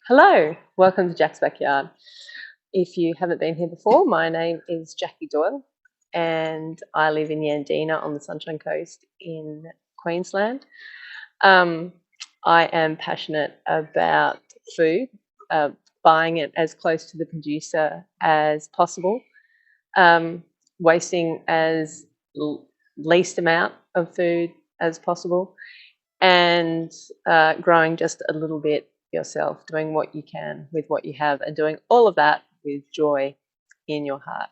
Hello, welcome to Jack's Backyard. If you haven't been here before, my name is Jackie Doyle and I live in Yandina on the Sunshine Coast in Queensland. I am passionate about food, buying it as close to the producer as possible, wasting as least amount of food as possible, and growing just a little bit yourself, doing what you can with what you have, and doing all of that with joy in your heart.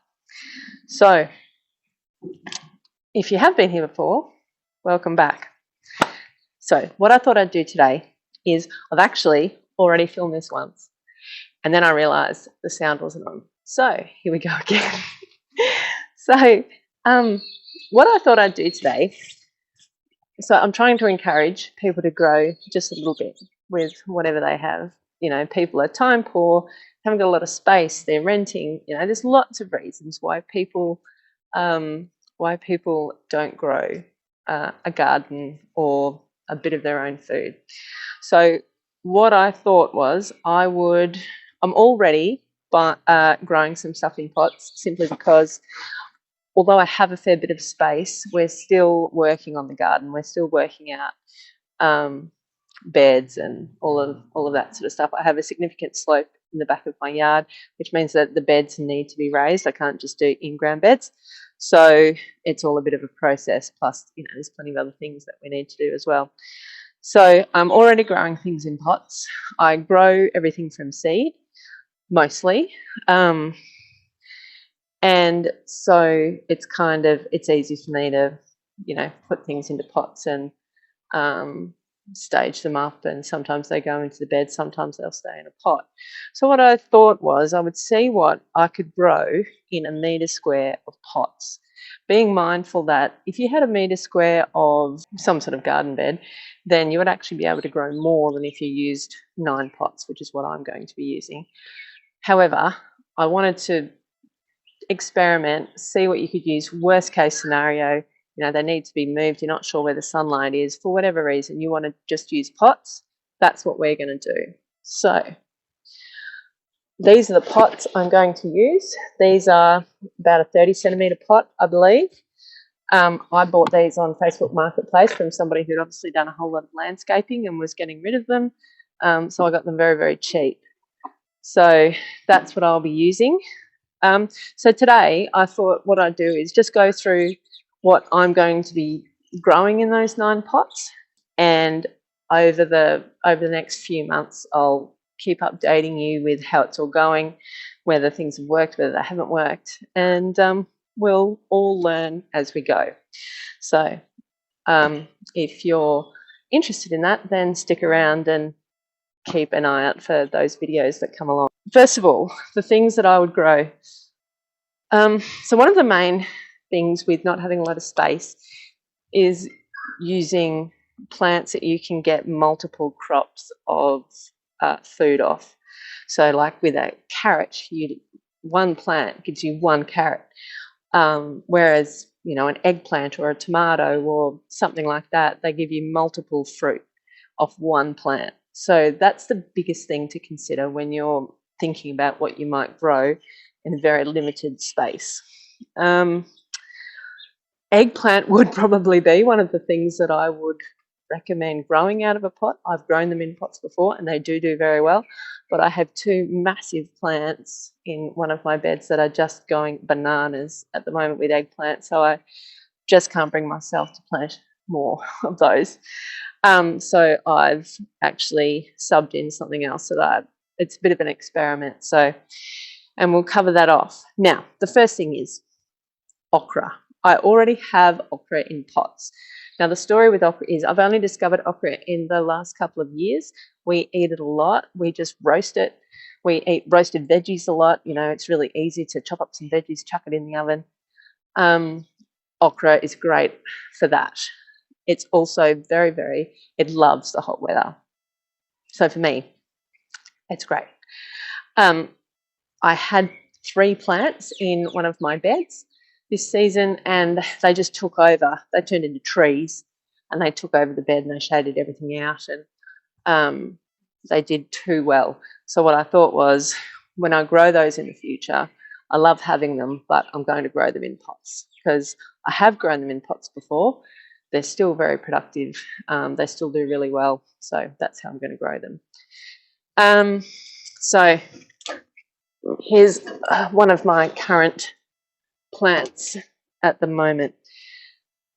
So, if you have been here before, welcome back. So, what I thought I'd do today is I've actually already filmed this once, and then I realised the sound wasn't on. So, here we go again. So, what I thought I'd do today, so I'm trying to encourage people to grow just a little bit with whatever they have. You know, people are time poor, haven't got a lot of space, they're renting. You know, there's lots of reasons why people don't grow a garden or a bit of their own food. So what I thought was I'm already growing some stuff in pots, simply because although I have a fair bit of space, we're still working on the garden. We're still working out beds and all of that sort of stuff. I have a significant slope in the back of my yard, which means that the beds need to be raised. I can't just do in-ground beds. So it's all a bit of a process. Plus, you know, there's plenty of other things that we need to do as well. So I'm already growing things in pots. I grow everything from seed, mostly. And so it's easy for me to, you know, put things into pots and stage them up, and sometimes they go into the bed, sometimes they'll stay in a pot. So what I thought was I would see what I could grow in a metre square of pots, being mindful that if you had a metre square of some sort of garden bed, then you would actually be able to grow more than if you used 9 pots, which is what I'm going to be using. However, I wanted to experiment, see what you could use. Worst case scenario, you know, they need to be moved, you're not sure where the sunlight is, for whatever reason you want to just use pots, that's what we're going to do. So these are the pots I'm going to use. These are about a 30 centimetre pot, I believe. I bought these on Facebook Marketplace from somebody who'd obviously done a whole lot of landscaping and was getting rid of them, so I got them very, very cheap. So that's what I'll be using. So today I thought what I'd do is just go through what I'm going to be growing in those 9 pots, and over the next few months I'll keep updating you with how it's all going, whether things have worked, whether they haven't worked, and we'll all learn as we go. So if you're interested in that, then stick around and keep an eye out for those videos that come along. First of all, the things that I would grow. So one of the main things with not having a lot of space is using plants that you can get multiple crops of food off. So like with a carrot, one plant gives you 1 carrot, whereas, you know, an eggplant or a tomato or something like that, they give you multiple fruit off 1 plant. So that's the biggest thing to consider when you're thinking about what you might grow in a very limited space. Eggplant would probably be one of the things that I would recommend growing out of a pot. I've grown them in pots before and they do very well, but I have 2 massive plants in one of my beds that are just going bananas at the moment with eggplant, so I just can't bring myself to plant more of those. So I've actually subbed in something else so that it's a bit of an experiment. So, and we'll cover that off. Now, the first thing is okra. I already have okra in pots. Now, the story with okra is I've only discovered okra in the last couple of years. We eat it a lot. We just roast it. We eat roasted veggies a lot. You know, it's really easy to chop up some veggies, chuck it in the oven. Okra is great for that. It's also it loves the hot weather. So for me, it's great. I had 3 plants in one of my beds this season and they just took over. They turned into trees and they took over the bed and they shaded everything out. And they did too well. So what I thought was, when I grow those in the future, I love having them, but I'm going to grow them in pots because I have grown them in pots before. They're still very productive. They still do really well. So that's how I'm going to grow them. So here's one of my current plants at the moment.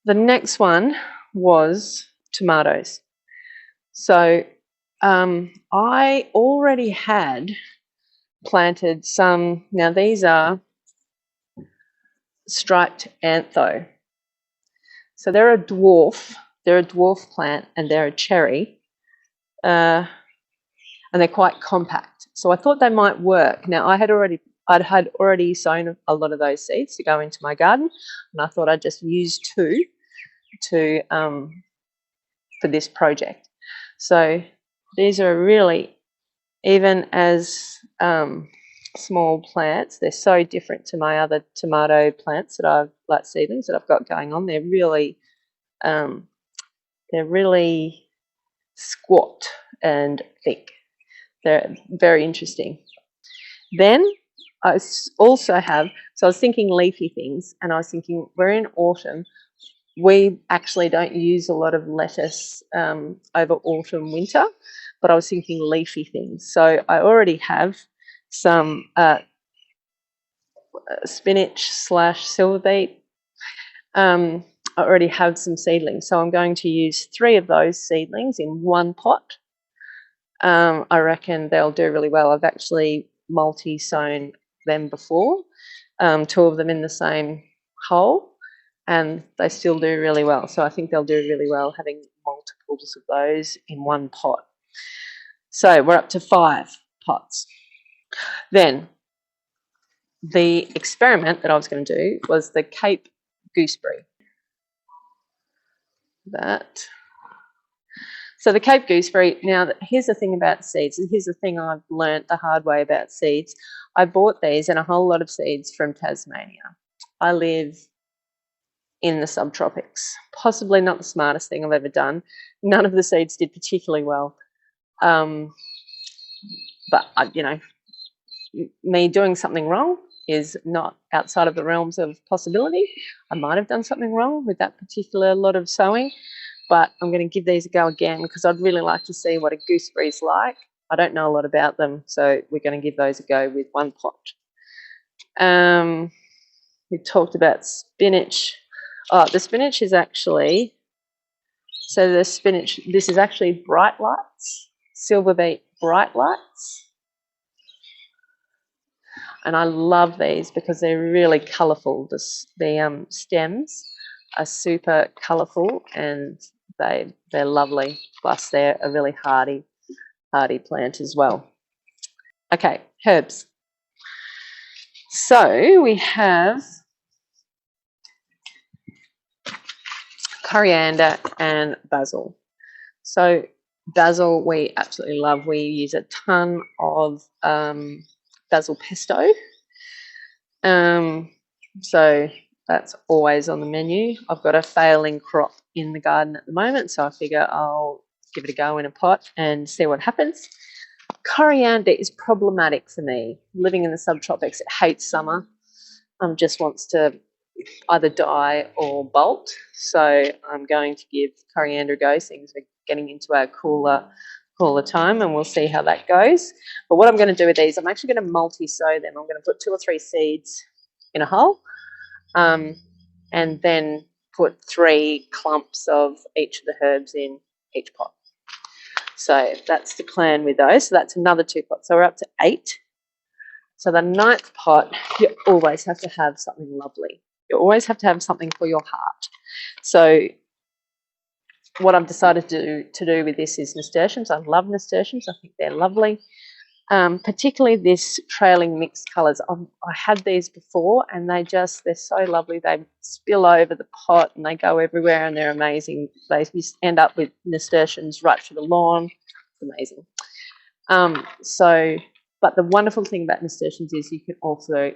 The next one was tomatoes. So I already had planted some. Now these are striped antho. So they're a dwarf. They're a dwarf plant, and they're a cherry, and they're quite compact. So I thought they might work. Now I'd had already sown a lot of those seeds to go into my garden, and I thought I'd just use two to for this project. So these are really, even as small plants, they're so different to my other tomato plants that I've, like seedlings that I've got going on. They're really squat and thick. They're very interesting. Then I also have, so I was thinking leafy things, and I was thinking we're in autumn. We actually don't use a lot of lettuce over autumn, winter, but I was thinking leafy things. So I already have some spinach / silver beet. I already have some seedlings, so I'm going to use 3 of those seedlings in one pot. I reckon they'll do really well. I've actually multi-sown them before, 2 of them in the same hole, and they still do really well. So I think they'll do really well having multiples of those in one pot. So we're up to 5 pots. Then the experiment that I was going to do was the Cape gooseberry. So the Cape gooseberry, now here's the thing about seeds, and here's the thing I've learnt the hard way about seeds. I bought these and a whole lot of seeds from Tasmania. I live in the subtropics. Possibly not the smartest thing I've ever done. None of the seeds did particularly well. But, me doing something wrong is not outside of the realms of possibility. I might have done something wrong with that particular lot of sowing, but I'm going to give these a go again because I'd really like to see what a gooseberry's like. I don't know a lot about them, so we're going to give those a go with one pot. We talked about spinach. Oh, the spinach is actually, so the spinach, this is actually bright lights, silver beet bright lights. And I love these because they're really colourful. The stems are super colourful and they're lovely. Plus they're a really hardy plant as well. Okay, herbs. So we have coriander and basil. So basil we absolutely love. We use a ton of basil pesto. So that's always on the menu. I've got a failing crop in the garden at the moment, so I figure I'll give it a go in a pot and see what happens. Coriander is problematic for me. Living in the subtropics, it hates summer. Just wants to either die or bolt. So I'm going to give coriander a go, seeing as we're getting into our cooler time, and we'll see how that goes. But what I'm going to do with these, I'm actually going to multi-sow them. I'm going to put 2 or 3 seeds in a hole, and then put 3 clumps of each of the herbs in each pot. So that's the plan with those. So that's another 2 pots. So we're up to 8. So the 9th pot, you always have to have something lovely. You always have to have something for your heart. So what I've decided to do with this is nasturtiums. I love nasturtiums. I think they're lovely. Particularly this trailing mixed colours. I had these before and they're so lovely. They spill over the pot and they go everywhere and they're amazing. They just end up with nasturtiums right through the lawn. It's amazing. But the wonderful thing about nasturtiums is you can also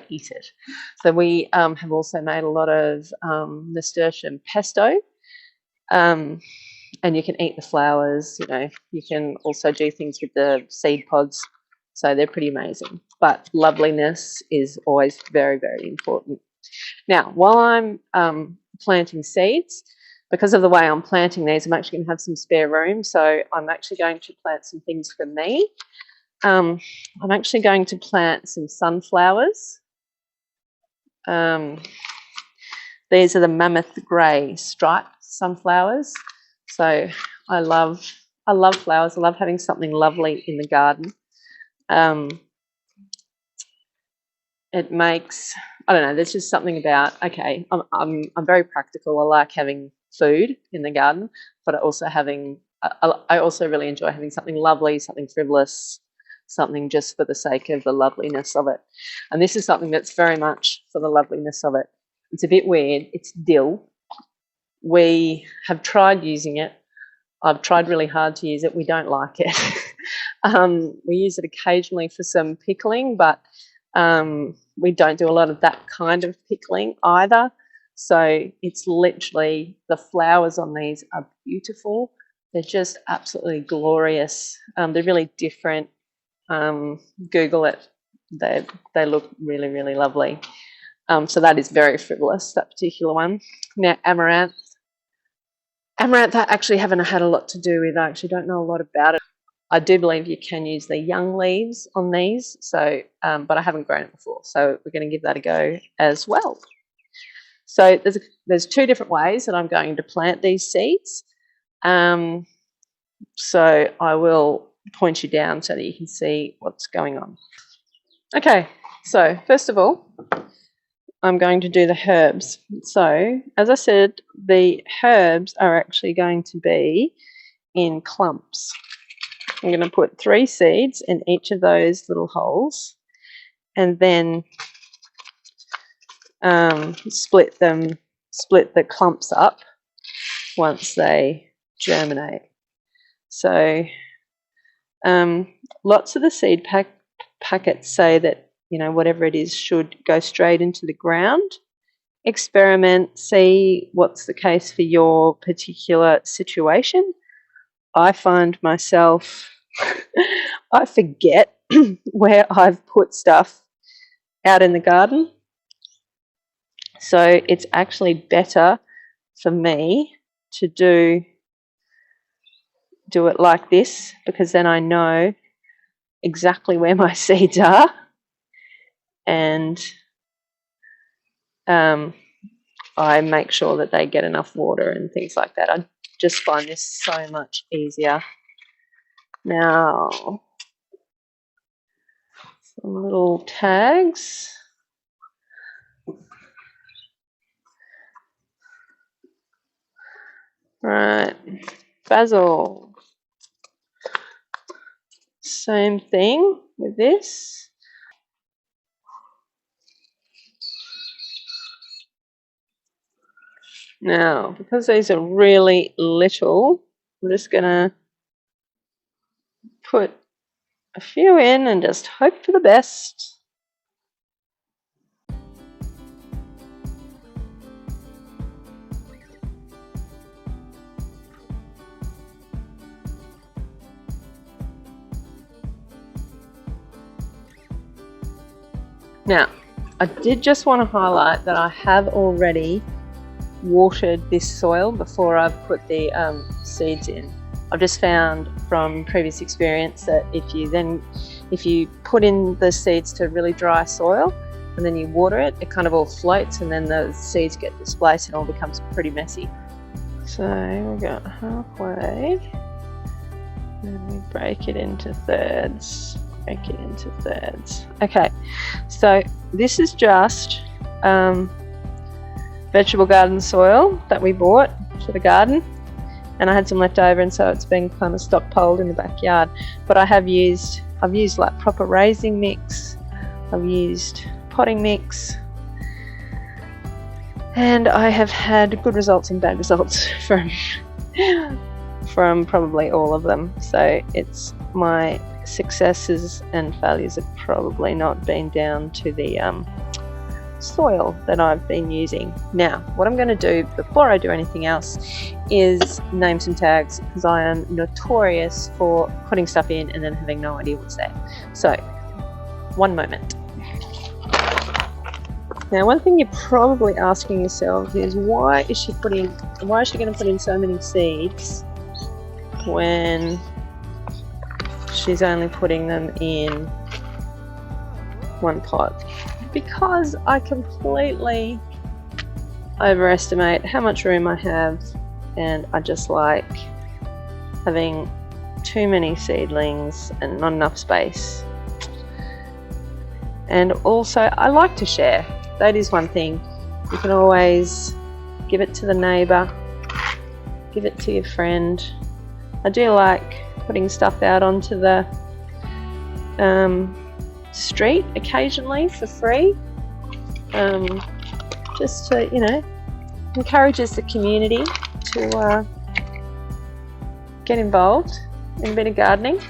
eat it. So we have also made a lot of nasturtium pesto. and you can eat the flowers. You know, you can also do things with the seed pods. So they're pretty amazing. But loveliness is always very, very important. Now, while I'm planting seeds, because of the way I'm planting these, I'm actually going to have some spare room. So I'm actually going to plant some things for me. I'm actually going to plant some sunflowers. These are the mammoth grey striped sunflowers. So I love flowers. I love having something lovely in the garden. It makes, I don't know, there's just something about, okay, I'm very practical. I like having food in the garden, but I also really enjoy having something lovely, something frivolous, something just for the sake of the loveliness of it. And this is something that's very much for the loveliness of it. It's a bit weird. It's dill. We have tried using it. I've tried really hard to use it. We don't like it. We use it occasionally for some pickling, but we don't do a lot of that kind of pickling either. So it's literally, the flowers on these are beautiful. They're just absolutely glorious. They're really different. Google it. They look really, really lovely. So that is very frivolous, that particular one. Now, amaranth. Amaranth I actually haven't had a lot to do with. I actually don't know a lot about it. I do believe you can use the young leaves on these, so but I haven't grown it before, so we're going to give that a go as well. So there's two different ways that I'm going to plant these seeds. So I will point you down so that you can see what's going on. Okay, so first of all, I'm going to do the herbs. So as I said, the herbs are actually going to be in clumps. I'm going to put 3 seeds in each of those little holes, and then split the clumps up once they germinate. So lots of the seed packets say that, you know, whatever it is should go straight into the ground. Experiment, see what's the case for your particular situation. I find myself, I forget where I've put stuff out in the garden. So it's actually better for me to do it like this, because then I know exactly where my seeds are, and I make sure that they get enough water and things like that. I just find this so much easier. Now, some little tags. Right, basil. Same thing with this. Now, because these are really little, I'm just going to put a few in and just hope for the best. Now, I did just want to highlight that I have already watered this soil before I've put the seeds in. I've just found from previous experience that if you put in the seeds to really dry soil and then you water it, it kind of all floats, and then the seeds get displaced and all becomes pretty messy. So we got halfway, and we break it into thirds. Okay, so this is just vegetable garden soil that we bought for the garden, and I had some left over, and so it's been kind of stockpiled in the backyard. But I've used like proper raising mix, I've used potting mix, and I have had good results and bad results from probably all of them. So it's my successes and failures have probably not been down to the soil that I've been using. Now, what I'm going to do before I do anything else is name some tags, because I am notorious for putting stuff in and then having no idea what's there. So, one moment. Now, one thing you're probably asking yourself is, why is she going to put in so many seeds when she's only putting them in one pot? Because I completely overestimate how much room I have, and I just like having too many seedlings and not enough space. And also, I like to share. That is one thing. You can always give it to the neighbour, give it to your friend. I do like putting stuff out onto the street occasionally for free, just to, you know, encourages the community to get involved in a bit of gardening.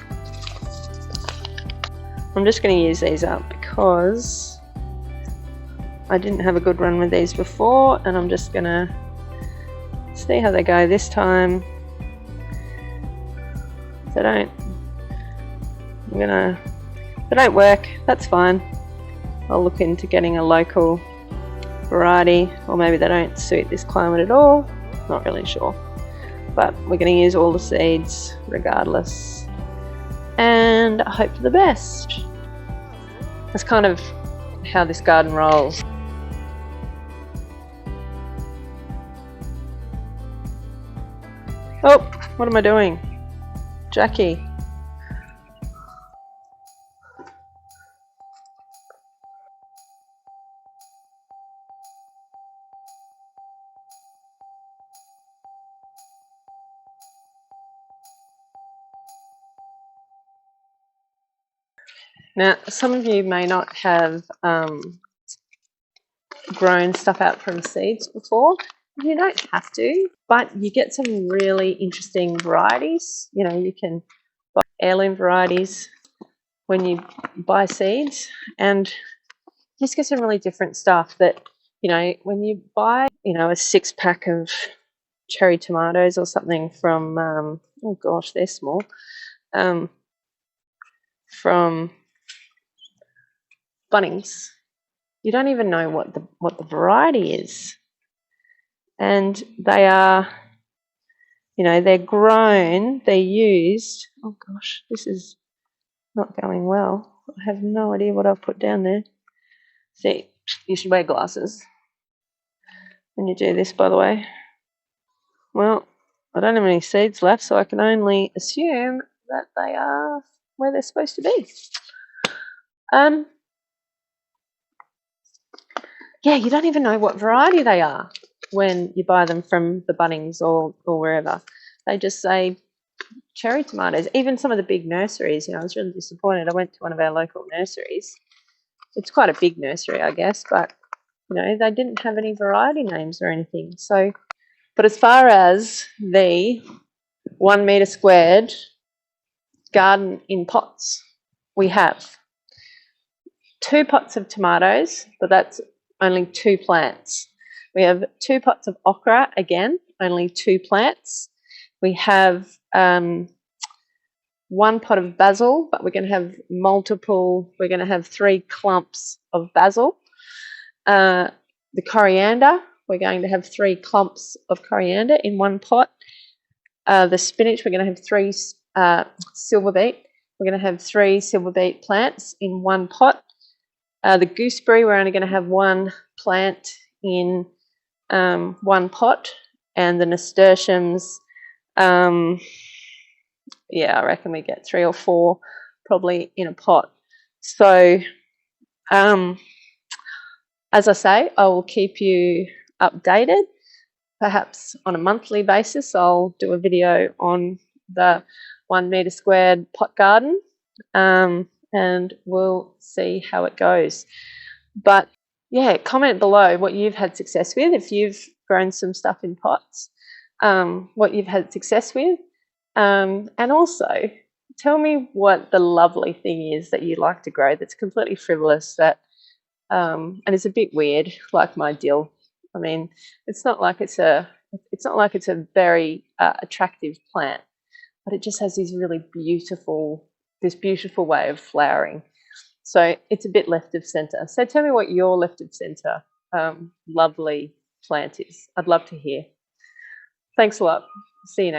I'm just going to use these up because I didn't have a good run with these before, and I'm just going to see how they go this time. If they don't work, that's fine. I'll look into getting a local variety, or maybe they don't suit this climate at all. Not really sure. But we're going to use all the seeds regardless, and I hope for the best. That's kind of how this garden rolls. Oh, what am I doing? Jackie. Now, some of you may not have grown stuff out from seeds before. You don't have to, but you get some really interesting varieties. You know, you can buy heirloom varieties when you buy seeds, and you just get some really different stuff that, you know, when you buy, you know, a 6-pack of cherry tomatoes or something from, oh gosh, they're small, from Bunnings, you don't even know what the variety is. And they are, you know, they're grown, they're used. Oh gosh, this is not going well. I have no idea what I've put down there. See, you should wear glasses when you do this, by the way. Well, I don't have any seeds left, so I can only assume that they are where they're supposed to be. Yeah, you don't even know what variety they are when you buy them from the Bunnings or wherever. They just say cherry tomatoes. Even some of the big nurseries, you know, I was really disappointed. I went to one of our local nurseries. It's quite a big nursery, I guess, but, you know, they didn't have any variety names or anything. So, but as far as the 1 metre squared garden in pots, we have 2 pots of tomatoes, but that's only 2 plants. We have 2 pots of okra, again, only 2 plants. We have 1 pot of basil, but we're going to have we're going to have 3 clumps of basil. The coriander, we're going to have 3 clumps of coriander in 1 pot. The spinach, we're going to have 3 silver beet. We're going to have 3 silver beet plants in 1 pot. The gooseberry, we're only going to have 1 plant in 1 pot, and the nasturtiums, yeah, I reckon we get 3 or 4 probably in a pot. So, as I say, I will keep you updated. Perhaps on a monthly basis, I'll do a video on the 1 metre squared pot garden, and we'll see how it goes. But yeah, comment below what you've had success with, if you've grown some stuff in pots, what you've had success with, and also tell me what the lovely thing is that you like to grow that's completely frivolous, that and it's a bit weird, like my dill. I mean, it's not like it's a very attractive plant, but it just has this really beautiful way of flowering. So it's a bit left of centre. So tell me what your left of centre lovely plant is. I'd love to hear. Thanks a lot. See you next.